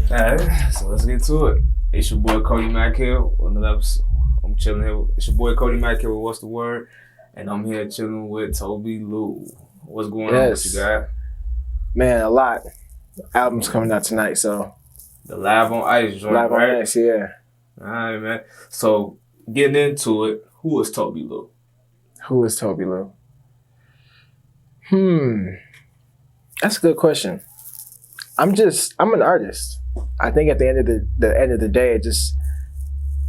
Alright, so let's get to it. It's your boy Cody Mack here. I'm chilling here. It's your boy Cody Mack here with What's the Word? And I'm here chilling with Tobi Lou. What's going on with you guys? Man, a lot. Album's coming out tonight, so. The Live on Ice joint, Live right? on Ice, yeah. Alright, man. So, getting into it, who is Tobi Lou? Who is Tobi Lou? That's a good question. I'm an artist. I think at the end of the day,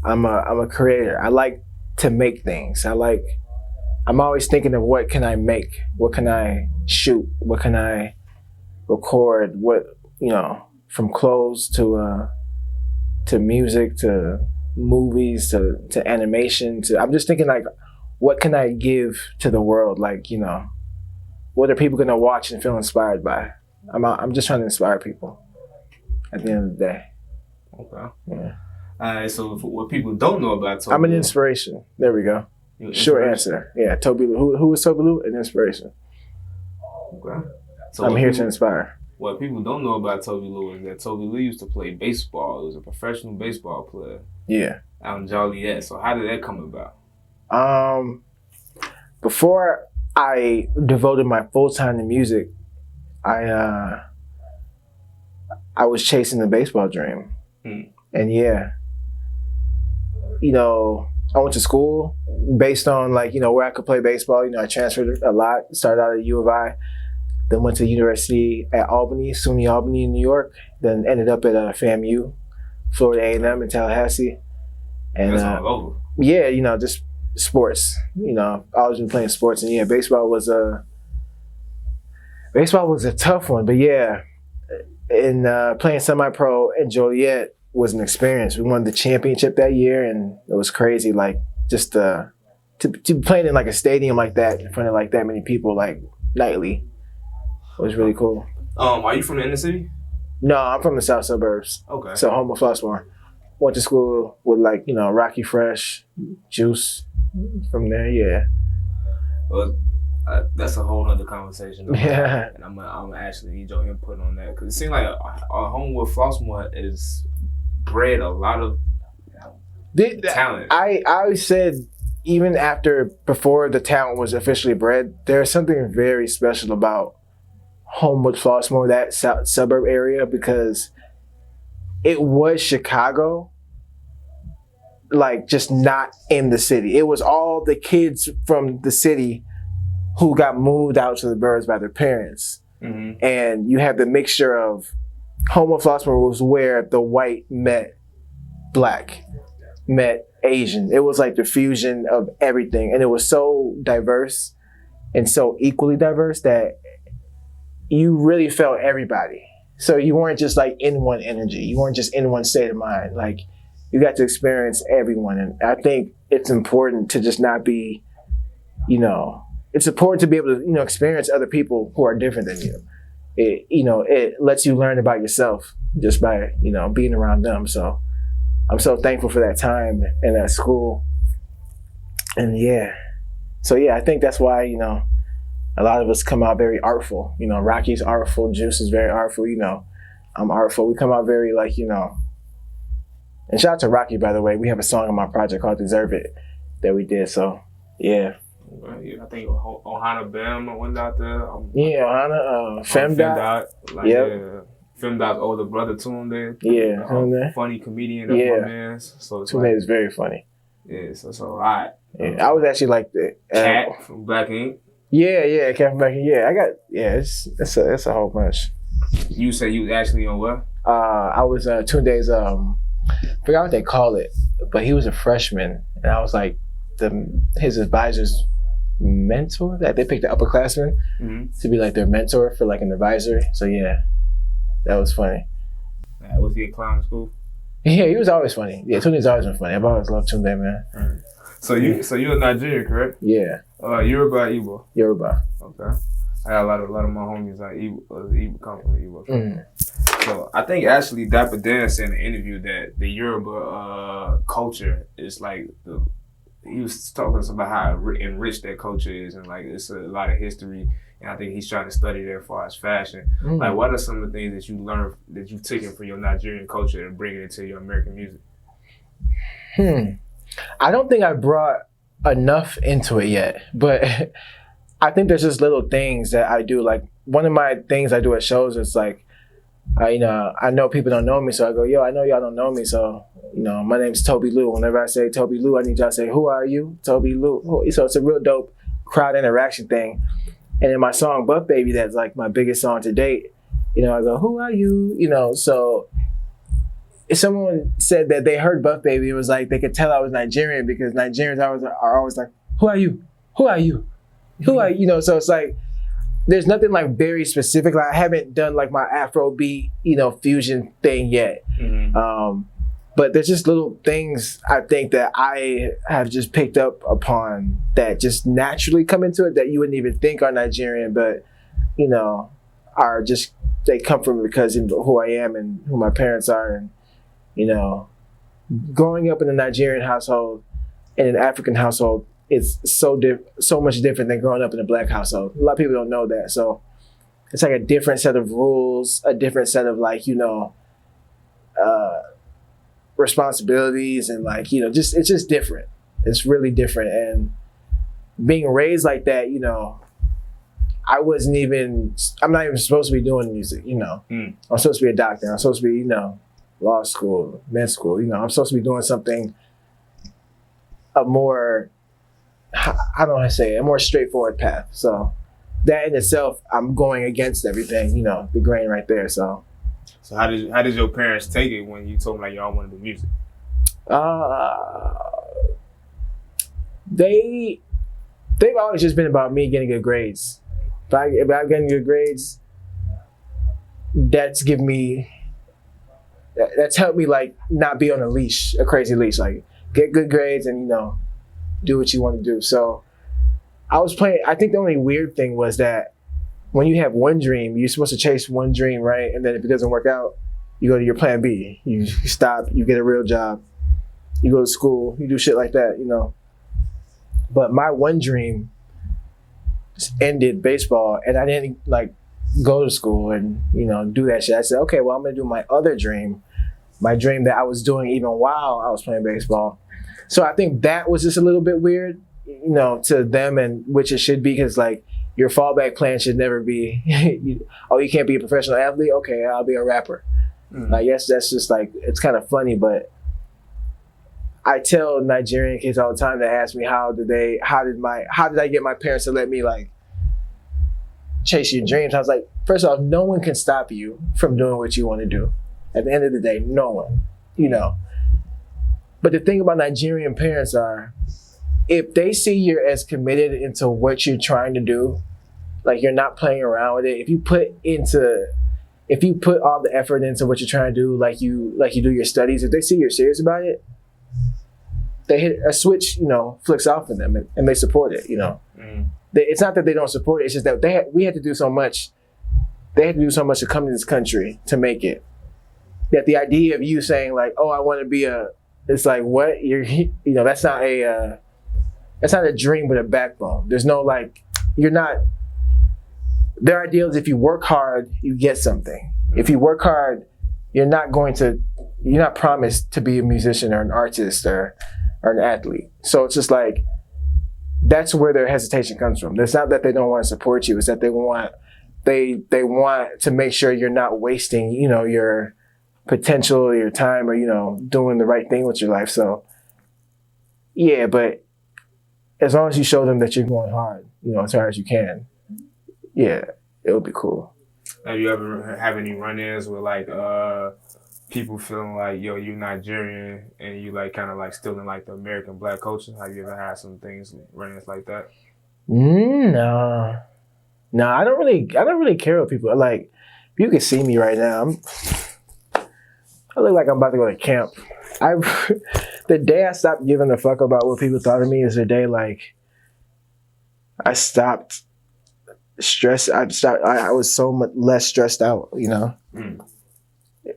I'm a creator. I like to make things. I'm always thinking of what can I make? What can I shoot? What can I record? From clothes to music to movies to animation I'm just thinking like, what can I give to the world? What are people gonna watch and feel inspired by? I'm just trying to inspire people at the end of the day. Okay. Yeah. Alright, so for what people don't know about Tobi Lou. I'm an inspiration. There we go. Short answer. Yeah, Tobi Lou. Who is Tobi Lou? An inspiration. Okay. So I'm here to inspire. What people don't know about Tobi Lou is that Tobi Lou used to play baseball. He was a professional baseball player. Yeah. Out in Joliet. So how did that come about? Before I devoted my full time to music, I was chasing the baseball dream. And yeah, I went to school based on where I could play baseball. I transferred a lot, started out at U of I, then went to university at Albany, SUNY Albany in New York, then ended up at FAMU, Florida A&M in Tallahassee. And that's all over. Yeah, just sports. I've always been playing sports, and yeah, baseball was a tough one, but yeah, and playing semi-pro in Joliet was an experience. We won the championship that year, and it was crazy. Just to be playing in a stadium like that in front of that many people nightly was really cool. Are you from the inner city? No, I'm from the south suburbs. Okay. So home of Flossmoor. Went to school with Rocky Fresh, Juice. From there, yeah. Well, that's a whole other conversation. Yeah. And I'm actually need your input on that, because it seems like our home with Flossmoor is bred a lot of talent. I said even before the talent was officially bred, there's something very special about Homewood Flossmoor, that suburb area, because it was Chicago, just not in the city. It was all the kids from the city who got moved out to the burbs by their parents. Mm-hmm. And you have the mixture of Homewood Flossmoor was where the white met black, met Asian. It was the fusion of everything. And it was so diverse and so equally diverse that you really felt everybody. So you weren't just in one energy. You weren't just in one state of mind. You got to experience everyone. And I think it's important to just not be, it's important to be able to, experience other people who are different than you. It lets you learn about yourself just by, being around them. So I'm so thankful for that time in that school. And yeah. So yeah, I think that's why, a lot of us come out very artful. Rocky's artful, Juice is very artful, I'm artful. We come out very and shout out to Rocky, by the way. We have a song on my project called Deserve It that we did, so yeah. I think Ohana Bam went out there. Yeah, Ohana, Femdot. Femdot's older brother, Tunde. Yeah, funny comedian. That's my man. So Tunde is very funny. Yeah, so all right. Yeah, I was actually Cat from Black Ink. Yeah, Cat from Black Ink. Yeah, it's a whole bunch. You say you was actually on what? I was Tunde's I forgot what they call it, but he was a freshman, and I was his advisor's mentor. That they picked the upperclassmen to be their mentor for an advisor. So yeah, that was funny. Was he a clown in school? Yeah, he was always funny. Yeah, Tunde's always been funny. I've always loved Tunde, man. Right. So you're Nigerian, correct? Yeah. Yoruba or Igbo? Yoruba. Okay. I got a lot of my homies Igbo come from Igbo. So I think actually Dapper Dan said in the interview that the Yoruba culture is he was talking to us about how enriched that culture is, and like it's a lot of history. And I think he's trying to study there as far as fashion. Like, what are some of the things that you learned that you've taken from your Nigerian culture and bring it into your American music? I don't think I brought enough into it yet, but I think there's just little things that I do. Like one of my things I do at shows is like, I know people don't know me, so I go, yo, I know y'all don't know me, so my name's Tobi Lou. Whenever I say Tobi Lou, I need y'all to say, who are you? Tobi Lou. So it's a real dope crowd interaction thing. And in my song Buff Baby, that's like my biggest song to date, I go, who are you? So if someone said that they heard Buff Baby, it was like they could tell I was Nigerian because Nigerians are always like, who are you? Who are you? Who are you? So it's like, there's nothing like very specific. Like I haven't done like my Afrobeat, fusion thing yet. But there's just little things I think that I have just picked up upon that just naturally come into it that you wouldn't even think are Nigerian, but are just, they come from because of who I am and who my parents are. And growing up in a Nigerian household and an African household, it's so much different than growing up in a Black household. A lot of people don't know that. So it's like a different set of rules, a different set of like, responsibilities and like, it's just different. It's really different. And being raised like that, I'm not even supposed to be doing music, I'm supposed to be a doctor. I'm supposed to be, law school, med school, I'm supposed to be doing something a more, how do I say it, a more straightforward path. So that in itself, I'm going against everything, the grain right there. So how did your parents take it when you told them like y'all want to do music? They've always just been about me getting good grades. If I'm getting good grades, that's helped me like not be on a crazy leash. Like get good grades and do what you want to do. So I think the only weird thing was that when you have one dream, you're supposed to chase one dream, right? And then if it doesn't work out, you go to your plan B. You stop, you get a real job, you go to school, you do shit like that, But my one dream ended baseball, and I didn't like go to school and, do that shit. I said, okay, well, I'm gonna do my other dream, my dream that I was doing even while I was playing baseball. So I think that was just a little bit weird, to them, and which it should be, because like, your fallback plan should never be, you can't be a professional athlete? Okay, I'll be a rapper. I guess that's just like, it's kind of funny, but I tell Nigerian kids all the time that ask me how did I get my parents to let me like chase your dreams? I was like, first off, no one can stop you from doing what you want to do. At the end of the day, no one, But the thing about Nigerian parents are, if they see you're as committed into what you're trying to do, like you're not playing around with it, if you put all the effort into what you're trying to do, like you do your studies, if they see you're serious about it, they hit a switch, flicks off in them and they support it, It's not that they don't support it, it's just that we had to do so much. They had to do so much to come to this country to make it. That the idea of you saying like, oh, I want to be it's like, what? That's not a dream with a backbone. There's no like, their ideal is if you work hard, you get something. If you work hard, you're not promised to be a musician or an artist or an athlete. So it's just like, that's where their hesitation comes from. It's not that they don't want to support you, it's that they want to make sure you're not wasting, your potential, your time, or, doing the right thing with your life. So yeah, but as long as you show them that you're going hard, as hard as you can, yeah, it'll be cool. Have you ever have any run-ins with like people feeling like, yo, you're Nigerian and you like kind of like still in like the American Black culture? Have you ever had some things, run-ins like that? No, I don't really care what people like. You can see me right now. I look like I'm about to go to camp. The day I stopped giving a fuck about what people thought of me is the day like I stopped stress. I was so much less stressed out,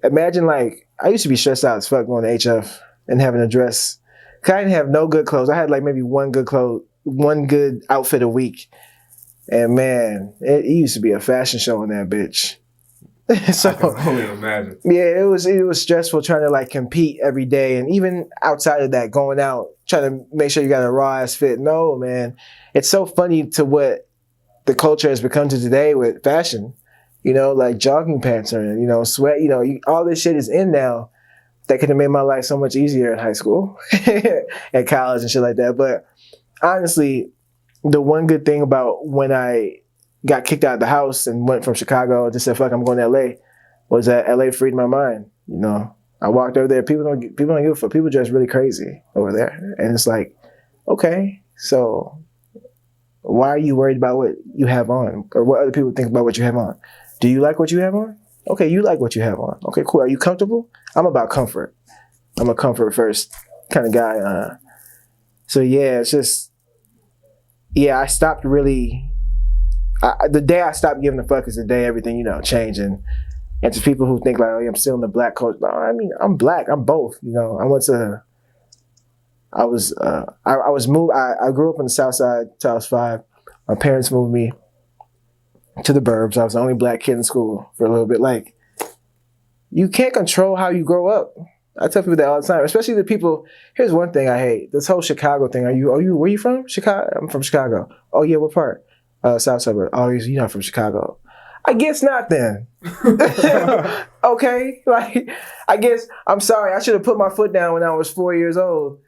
Imagine like, I used to be stressed out as fuck going to HF and having to dress Cause I didn't have no good clothes. I had like maybe one good outfit a week. And man, it used to be a fashion show in that bitch. So I can only imagine. Yeah, it was stressful trying to like compete every day, and even outside of that, going out trying to make sure you got a raw ass fit. No, man, it's so funny to what the culture has become to today with fashion. You know, like jogging pants or sweat. All this shit is in now. That could have made my life so much easier in high school, at college and shit like that. But honestly, the one good thing about when I got kicked out of the house and went from Chicago and just said, fuck, I'm going to LA, was that LA freed my mind. I walked over there. People don't give a fuck. People dress really crazy over there. And it's like, okay, so why are you worried about what you have on or what other people think about what you have on? Do you like what you have on? Okay, you like what you have on. Okay, cool. Are you comfortable? I'm about comfort. I'm a comfort first kind of guy. So yeah, it's just, I stopped really, the day I stopped giving a fuck is the day everything, changed. And to people who think like, oh, yeah, I'm still in the black culture. No, I mean, I'm black. I'm both. I grew up on the South Side till I was 5. My parents moved me to the burbs. I was the only black kid in school for a little bit. Like, you can't control how you grow up. I tell people that all the time, especially the people. Here's one thing I hate: this whole Chicago thing. Where you from? Chicago. I'm from Chicago. Oh yeah, what part? South suburb. Oh, you're not from Chicago. I guess not then. Okay, like I guess I'm sorry. I should have put my foot down when I was 5 years old.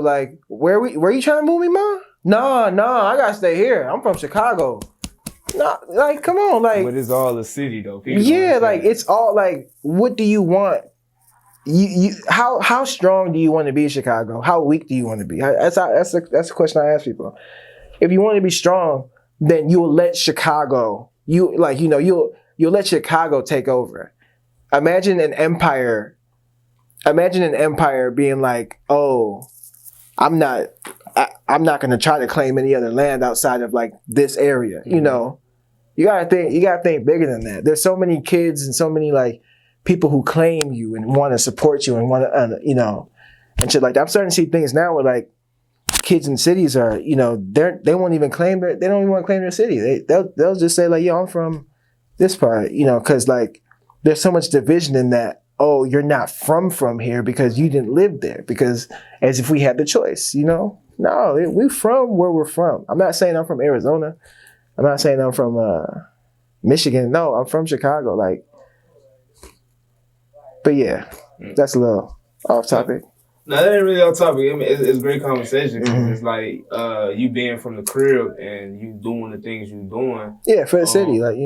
Like, where you trying to move me, Mom? No, I gotta stay here. I'm from Chicago. No, like, come on, like. But it's all a city, though. Like it's all like. What do you want? How strong do you want to be in Chicago? How weak do you want to be? That's the question I ask people. If you want to be strong, then you'll let Chicago. You'll let Chicago take over. Imagine an empire being like, oh, I'm not going to try to claim any other land outside of like this area. Mm-hmm. You gotta think bigger than that. There's so many kids and so many like people who claim you and want to support you and want to, and shit like that. I'm starting to see things now where like kids in cities are, they won't even claim they don't even want to claim their city. They'll just say like, yo, I'm from this part, because like there's so much division in that. Oh, you're not from here because you didn't live there, because as if we had the choice, No, we're from where we're from. I'm not saying I'm from Arizona. I'm not saying I'm from Michigan. No, I'm from Chicago. Like, but yeah, that's a little off topic. No, that ain't really off topic. I mean, it's a great conversation. Mm-hmm. It's like you being from the crib and you doing the things you doing. Yeah, for the city, like,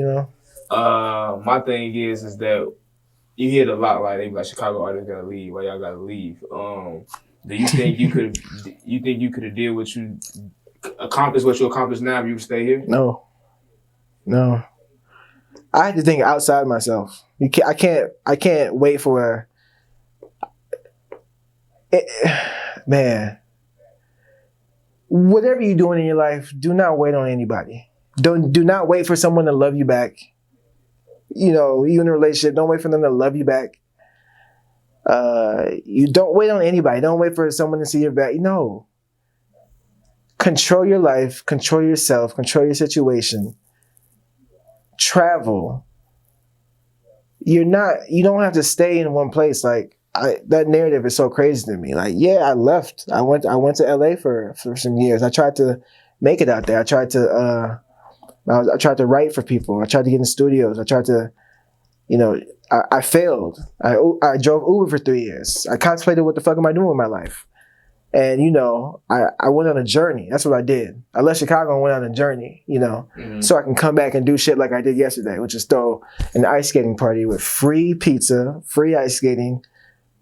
my thing is that you hear it a lot, like they be like, Chicago artists gotta leave. Why y'all gotta leave? Do you think you could? You have did what you accomplished now if you would stay here? No. I had to think outside myself. I can't wait for it, man. Whatever you're doing in your life, do not wait on anybody. Do not wait for someone to love you back. You in a relationship, don't wait for them to love you back. You don't wait on anybody. Don't wait for someone to see your back. No. Control your life, control yourself, control your situation. Travel. You don't have to stay in one place. Like, that narrative is so crazy to me. Like, yeah, I left. I went to LA for some years. I tried to make it out there. I tried to write for people. I tried to get in studios. I tried to, I failed. I drove Uber for 3 years. I contemplated what the fuck am I doing with my life. And, I went on a journey. That's what I did. I left Chicago and went on a journey, so I can come back and do shit like I did yesterday, which is throw an ice skating party with free pizza, free ice skating,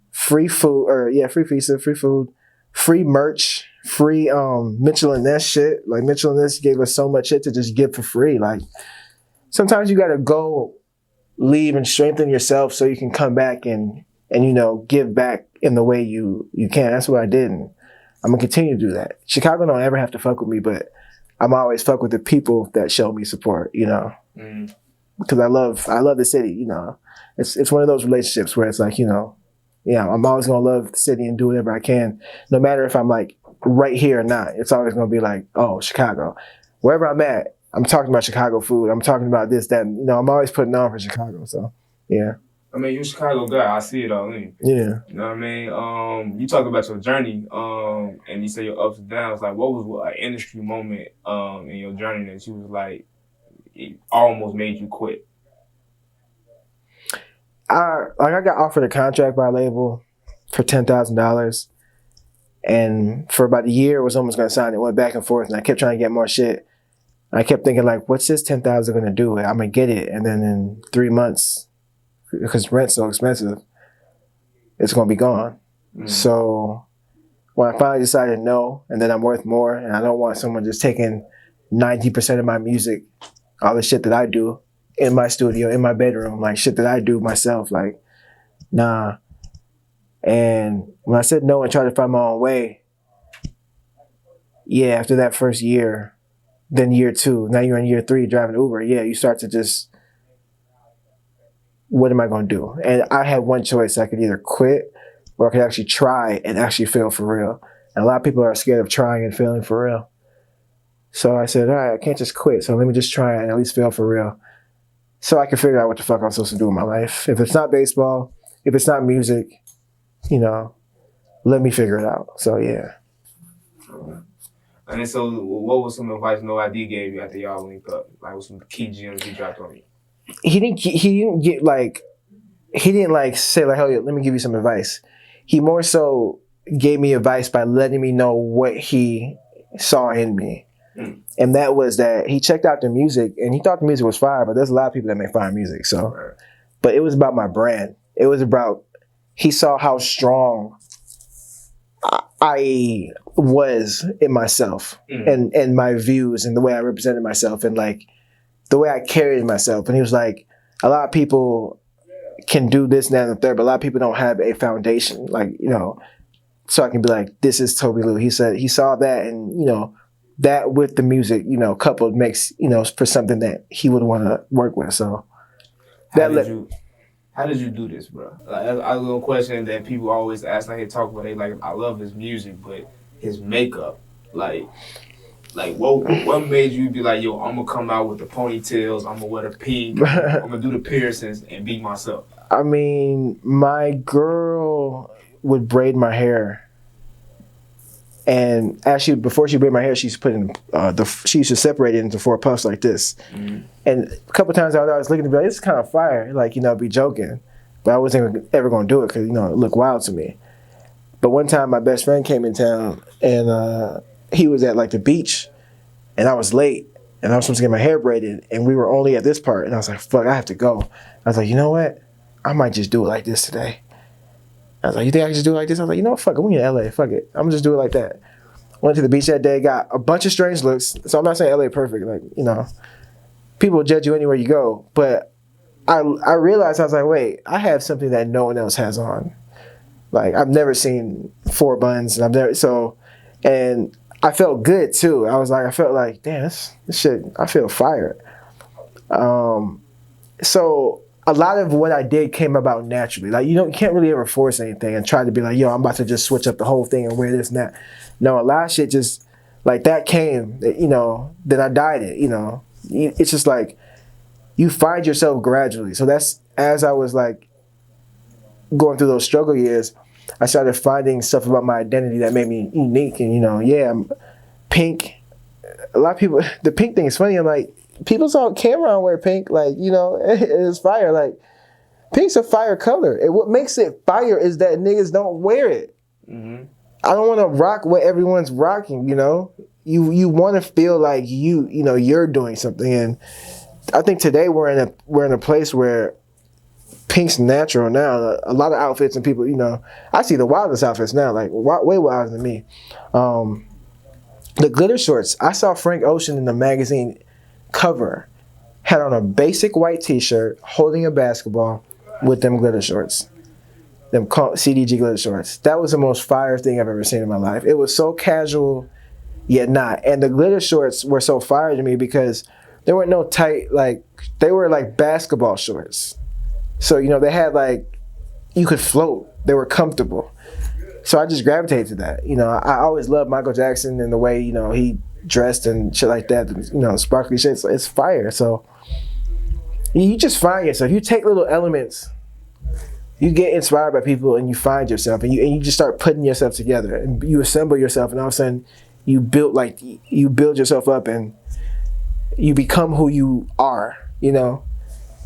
free food, free pizza, free food, free merch, free Mitchell and Ness shit. Like, Mitchell and Ness gave us so much shit to just give for free. Like, sometimes you gotta go leave and strengthen yourself so you can come back and give back in the way you can. That's what I did. And I'm gonna continue to do that. Chicago don't ever have to fuck with me, but I'm always fuck with the people that show me support, because I love the city, It's one of those relationships where it's like, Yeah, I'm always gonna love the city and do whatever I can, no matter if I'm like right here or not. It's always gonna be like, oh, Chicago. Wherever I'm at, I'm talking about Chicago food. I'm talking about this, that. And, I'm always putting on for Chicago. So, yeah. I mean, you're a Chicago guy. I see it all in you. Yeah. You know what I mean? You talk about your journey, and you say your ups and downs. Like, what was an industry moment in your journey that you was like, it almost made you quit? I got offered a contract by a label for $10,000, and for about a year, I was almost gonna sign it. Went back and forth, and I kept trying to get more shit. I kept thinking like, what's this 10,000 gonna do? I'm gonna get it, and then in 3 months, because rent's so expensive, it's gonna be gone. So when I finally decided no, and then I'm worth more, and I don't want someone just taking 90% of my music, all the shit that I do in my studio, in my bedroom, like shit that I do myself, like, nah. And when I said no and tried to find my own way, yeah, after that first year, then year 2, now you're in year 3 driving Uber, yeah, you start to just, what am I going to do? And I had one choice. I could either quit or I could actually try and actually fail for real. And a lot of people are scared of trying and failing for real. So I said, all right, I can't just quit. So let me just try and at least fail for real. So I can figure out what the fuck I'm supposed to do in my life. If it's not baseball, if it's not music, let me figure it out. So yeah. And so what was some advice No ID gave you after y'all linked up? Like, what some key gems he dropped on you? He didn't say like, hell yeah, let me give you some advice. He more so gave me advice by letting me know what he saw in me. And that was that he checked out the music and he thought the music was fire, but there's a lot of people that make fire music. So, but it was about my brand. It was about, he saw how strong I was in myself and my views and the way I represented myself and like the way I carried myself. And he was like, a lot of people can do this, that, and the third, but a lot of people don't have a foundation. Like, so I can be like, this is Tobi Lou. He said he saw that and, that with the music, coupled makes, for something that he would want to work with. So how did you do this, bro? Like, a little question that people always ask, like, they talk about, they like, I love his music, but his makeup, like what made you be like, yo, I'm gonna come out with the ponytails, I'm gonna wear the pink, I'm gonna do the piercings and be myself? I mean, my girl would braid my hair. And actually, before she braided my hair, she used to put in she used to separate it into 4 puffs like this. And a couple times I was looking to be like, this is kind of fire, like, be joking. But I wasn't ever going to do it because, it looked wild to me. But one time my best friend came in town and he was at like the beach and I was late and I was supposed to get my hair braided and we were only at this part. And I was like, fuck, I have to go. I was like, you know what? I might just do it like this today. I was like, you think I can just do it like this? I was like, you know what, fuck it, we in LA, fuck it. I'm gonna just do it like that. Went to the beach that day, got a bunch of strange looks. So I'm not saying LA perfect, like, people judge you anywhere you go. But I realized, I was like, wait, I have something that no one else has on. Like, I've never seen 4 buns, and and I felt good too. I felt like, damn, this shit, I feel fired. So a lot of what I did came about naturally. Like, you can't really ever force anything and try to be like, yo, I'm about to just switch up the whole thing and wear this and that. No, a lot of shit just, like, that came, then I dyed it, It's just like, you find yourself gradually. So that's, as I was like, going through those struggle years, I started finding stuff about my identity that made me unique. And, I'm pink. A lot of people, the pink thing is funny. I'm like, people saw Cameron wear pink, like, it's fire. Like, pink's a fire color. And what makes it fire is that niggas don't wear it. I don't want to rock what everyone's rocking, You want to feel like you're doing something. And I think today we're in a place where pink's natural now. A lot of outfits and people, I see the wildest outfits now, like way wilder than me. The glitter shorts. I saw Frank Ocean in the magazine cover, had on a basic white t-shirt, holding a basketball with them glitter shorts. Them CDG glitter shorts. That was the most fire thing I've ever seen in my life. It was so casual, yet not. And the glitter shorts were so fire to me because there weren't no tight, like, they were like basketball shorts. So, they had like, you could float. they were comfortable. So I just gravitated to that. You know, I always loved Michael Jackson and the way, you know, he dressed and shit like that. You know, sparkly shit. So it's fire. So you just find yourself. You take little elements. You get inspired by people and you find yourself and you just start putting yourself together and you assemble yourself and all of a sudden you build yourself up and you become who you are, you know.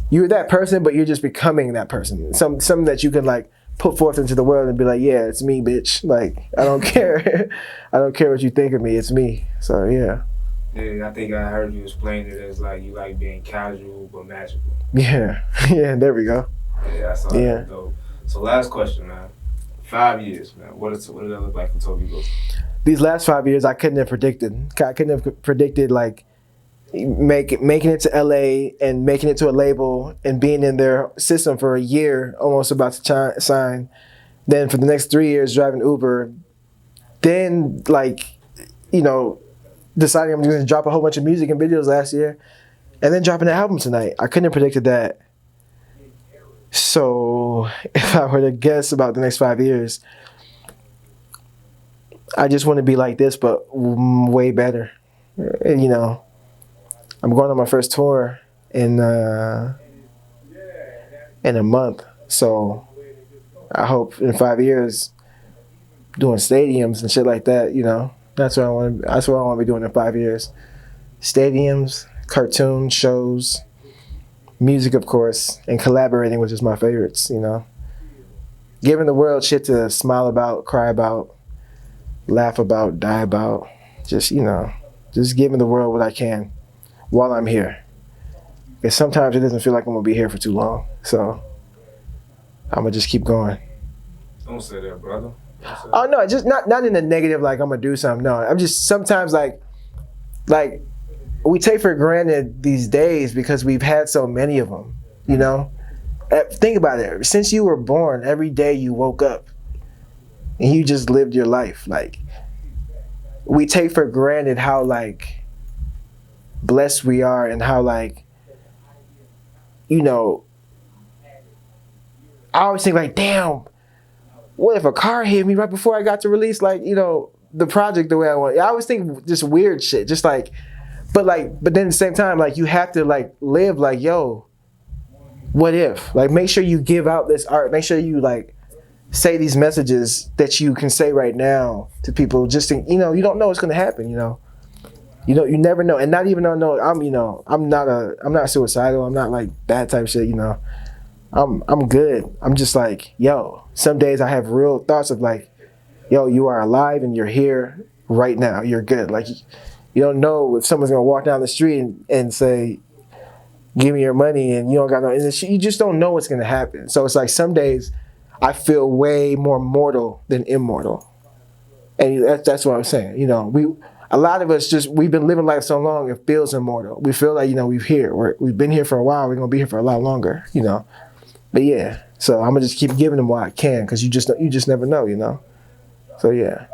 You're that person, but you're just becoming that person. Something that you can like put forth into the world and be like, yeah, it's me, bitch. Like, I don't care. I don't care what you think of me. It's me. So, yeah. Yeah, I think I heard you explain it as like you like being casual but magical. Yeah. Yeah, there we go. Yeah, I saw that though. So last question, man. 5 years, man. What did that look like for Tobi Lou? These last 5 years, I couldn't have predicted. I couldn't have predicted like making it to LA and making it to a label and being in their system for a year, almost about to sign. Then for the next 3 years, driving Uber. Then like, you know, deciding I'm going to drop a whole bunch of music and videos last year, and then dropping an album tonight. I couldn't have predicted that. So if I were to guess about the next 5 years, I just want to be like this, but way better. And, you know, I'm going on my first tour in a month. So I hope in 5 years, doing stadiums and shit like that, you know, that's what I want to be doing in 5 years. Stadiums, cartoon shows, music, of course, and collaborating, which is my favorites, you know. Giving the world shit to smile about, cry about, laugh about, die about. Just, you know, just giving the world what I can while I'm here. Because sometimes it doesn't feel like I'm going to be here for too long. So I'm going to just keep going. Don't say that, brother. Oh, no, just not in the negative, like I'm going to do something. No, I'm just sometimes like we take for granted these days because we've had so many of them, you know? Think about it. Since you were born, every day you woke up and you just lived your life. Like, we take for granted how, like, blessed we are and how, like, you know, I always think, like, damn, what if a car hit me right before I got to release, like, you know, the project the way I want? I always think just weird shit, just like, but then at the same time, like, you have to, like, live like, yo, what if? Like, make sure you give out this art. Make sure you, like, say these messages that you can say right now to people. Just to, you know, you don't know what's going to happen, you know. You never know. And not even know, I'm not suicidal. I'm not, like, bad type shit, you know. I'm good. I'm just like, yo, some days I have real thoughts of, like, yo, you are alive and you're here right now. You're good. Like, you don't know if someone's going to walk down the street and say, give me your money, and you don't got no, you just don't know what's going to happen. So it's like some days I feel way more mortal than immortal. And that's what I'm saying. You know, a lot of us we've been living life so long, it feels immortal. We feel like, you know, we've been here for a while, we're going to be here for a lot longer, you know. But yeah, so I'm going to just keep giving them what I can, because you just never know, you know. So yeah.